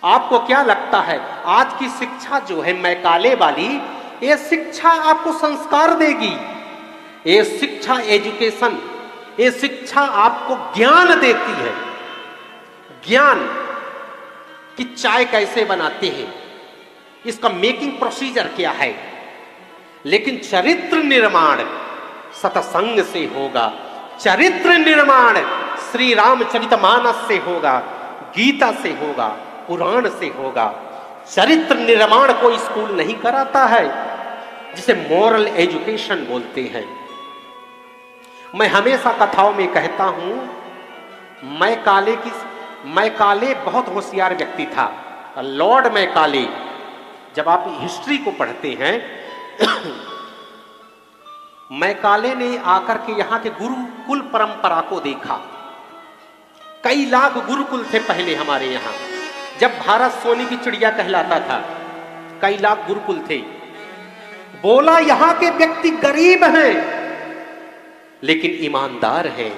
आपको क्या लगता है आज की शिक्षा जो है मैकाले वाली, ये शिक्षा आपको संस्कार देगी, ये शिक्षा एजुकेशन, ये शिक्षा आपको ज्ञान देती है। ज्ञान कि चाय कैसे बनाते हैं, इसका मेकिंग प्रोसीजर क्या है। लेकिन चरित्र निर्माण सत्संग से होगा, चरित्र निर्माण श्री रामचरितमानस से होगा, गीता से होगा, पुराण से होगा। चरित्र निर्माण कोई स्कूल नहीं कराता है, जिसे मॉरल एजुकेशन बोलते हैं। मैं हमेशा कथाओं में कहता हूं, मैकाले बहुत होशियार व्यक्ति था, लॉर्ड मैकाले। जब आप हिस्ट्री को पढ़ते हैं, मैकाले ने आकर के यहां के गुरुकुल परंपरा को देखा। कई लाख गुरुकुल थे पहले हमारे यहां, जब भारत सोने की चिड़िया कहलाता था, कई लाख गुरुकुल थे। बोला यहां के व्यक्ति गरीब हैं लेकिन ईमानदार हैं,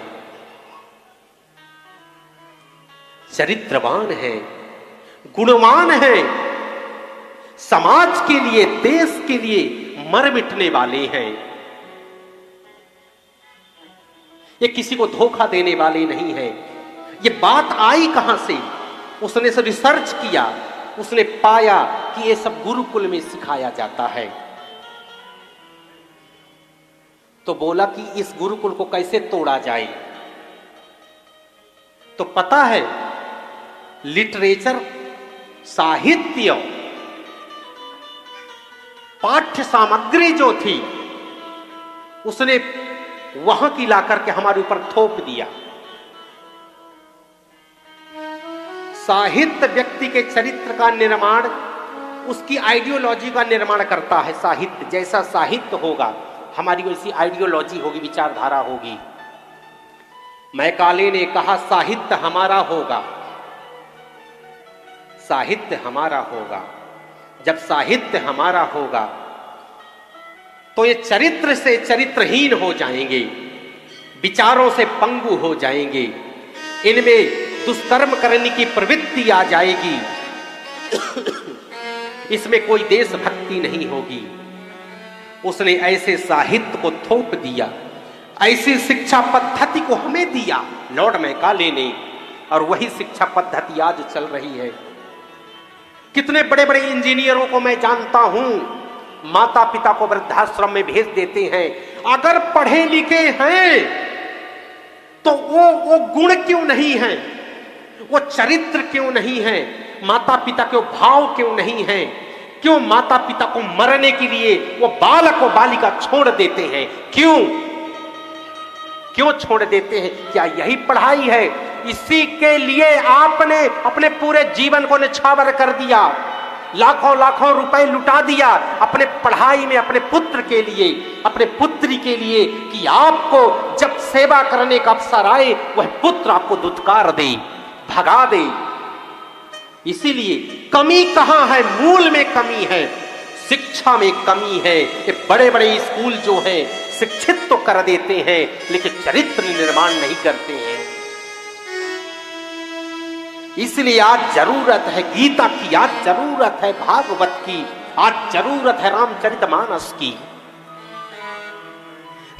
चरित्रवान हैं, गुणवान हैं, समाज के लिए, देश के लिए मर मिटने वाले हैं। ये किसी को धोखा देने वाले नहीं हैं। ये बात आई कहां से? उसने से रिसर्च किया, उसने पाया कि ये सब गुरुकुल में सिखाया जाता है। तो बोला कि इस गुरुकुल को कैसे तोड़ा जाए। तो पता है, लिटरेचर, साहित्य, पाठ्य सामग्री जो थी उसने वहां की लाकर के हमारे ऊपर थोप दिया। साहित्य व्यक्ति के चरित्र का निर्माण, उसकी आइडियोलॉजी का निर्माण करता है। साहित्य जैसा साहित्य होगा, हमारी वैसी आइडियोलॉजी होगी, विचारधारा होगी। मैकाले ने कहा साहित्य हमारा होगा, साहित्य हमारा होगा। जब साहित्य हमारा होगा तो ये चरित्र से चरित्रहीन हो जाएंगे, विचारों से पंगु हो जाएंगे, इनमें दुष्कर्म करने की प्रवृत्ति आ जाएगी, इसमें कोई देशभक्ति नहीं होगी। उसने ऐसे साहित्य को थोप दिया, ऐसी शिक्षा पद्धति को हमें दिया लॉर्ड मैकाले ने, और वही शिक्षा पद्धति आज चल रही है। कितने बड़े बड़े इंजीनियरों को मैं जानता हूं, माता पिता को वृद्धाश्रम में भेज देते हैं। अगर पढ़े लिखे हैं तो वो गुण क्यों नहीं है, वो चरित्र क्यों नहीं है, माता पिता के भाव क्यों नहीं है? क्यों माता पिता को मरने के लिए वो बालक और बालिका छोड़ देते हैं? क्यों छोड़ देते हैं? क्या यही पढ़ाई है? इसी के लिए आपने अपने पूरे जीवन को निछावर कर दिया, लाखों लाखों रुपए लुटा दिया अपने पढ़ाई में, अपने पुत्र के लिए, अपने पुत्री के लिए, कि आपको जब सेवा करने का अवसर आए वह पुत्र आपको दुत्कार दे, भगा दे। इसीलिए कमी कहां है? मूल में कमी है, शिक्षा में कमी है। ये बड़े बड़े स्कूल जो हैं शिक्षित तो कर देते हैं लेकिन चरित्र निर्माण नहीं करते हैं। इसलिए आज जरूरत है गीता की, आज जरूरत है भागवत की, आज जरूरत है रामचरितमानस की।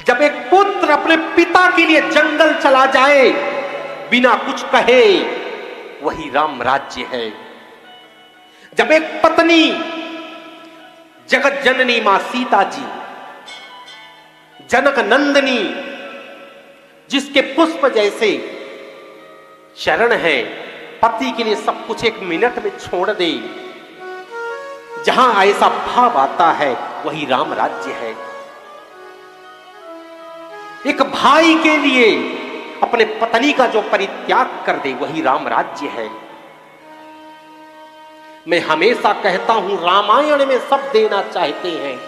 जब एक पुत्र अपने पिता के लिए जंगल चला जाए बिना कुछ कहे, वही राम राज्य है। जब एक पत्नी जगत जननी मां सीता जी, जनक नंदिनी, जिसके पुष्प जैसे चरण है, पति के लिए सब कुछ एक मिनट में छोड़ दे, जहां ऐसा भाव आता है वही राम राज्य है। एक भाई के लिए अपने पत्नी का जो परित्याग कर दे वही राम राज्य है। मैं हमेशा कहता हूं, रामायण में सब देना चाहते हैं,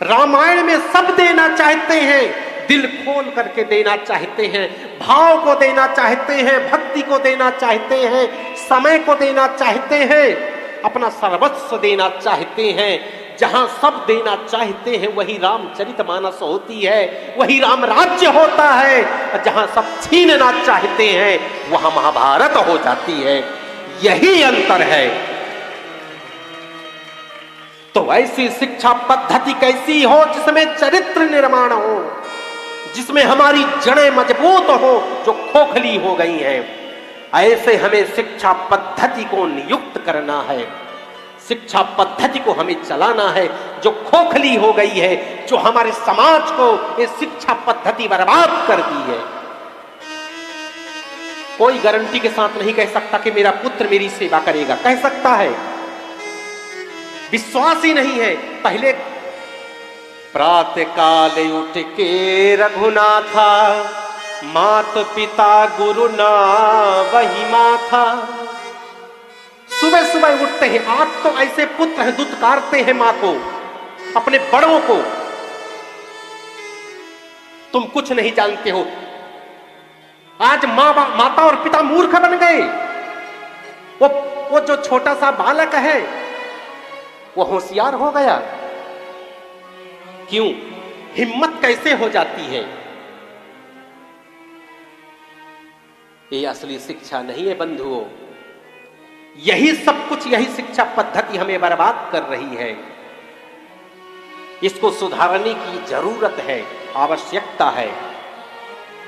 रामायण में सब देना चाहते हैं, दिल खोल करके देना चाहते हैं, भाव को देना चाहते हैं, भक्ति को देना चाहते हैं, समय को देना चाहते हैं, अपना सर्वस्व देना चाहते हैं। जहां सब देना चाहते हैं वही रामचरितमानस होती है, वही राम राज्य होता है। जहां सब छीनना चाहते हैं वहां महाभारत हो जाती है। यही अंतर है। तो ऐसी शिक्षा पद्धति कैसी हो जिसमें चरित्र निर्माण हो, जिसमें हमारी जड़ें मजबूत हो जो खोखली हो गई हैं। ऐसे हमें शिक्षा पद्धति को नियुक्त करना है, शिक्षा पद्धति को हमें चलाना है जो खोखली हो गई है, जो हमारे समाज को ये शिक्षा पद्धति बर्बाद कर दी है। कोई गारंटी के साथ नहीं कह सकता कि मेरा पुत्र मेरी सेवा करेगा। कह सकता है, विश्वास ही नहीं है। पहले प्रातः काल उठ के रघुनाथा, मात पिता गुरु ना वही माथा। सुबह सुबह उठते हैं। आज तो ऐसे पुत्र हैं दुत्कारते हैं मां को, अपने बड़ों को। तुम कुछ नहीं जानते हो। आज माता और पिता मूर्ख बन गए। वो जो छोटा सा बालक है वो होशियार हो गया। क्यों? हिम्मत कैसे हो जाती है? ये असली शिक्षा नहीं है बंधुओं। यही सब कुछ, यही शिक्षा पद्धति हमें बर्बाद कर रही है। इसको सुधारने की जरूरत है, आवश्यकता है।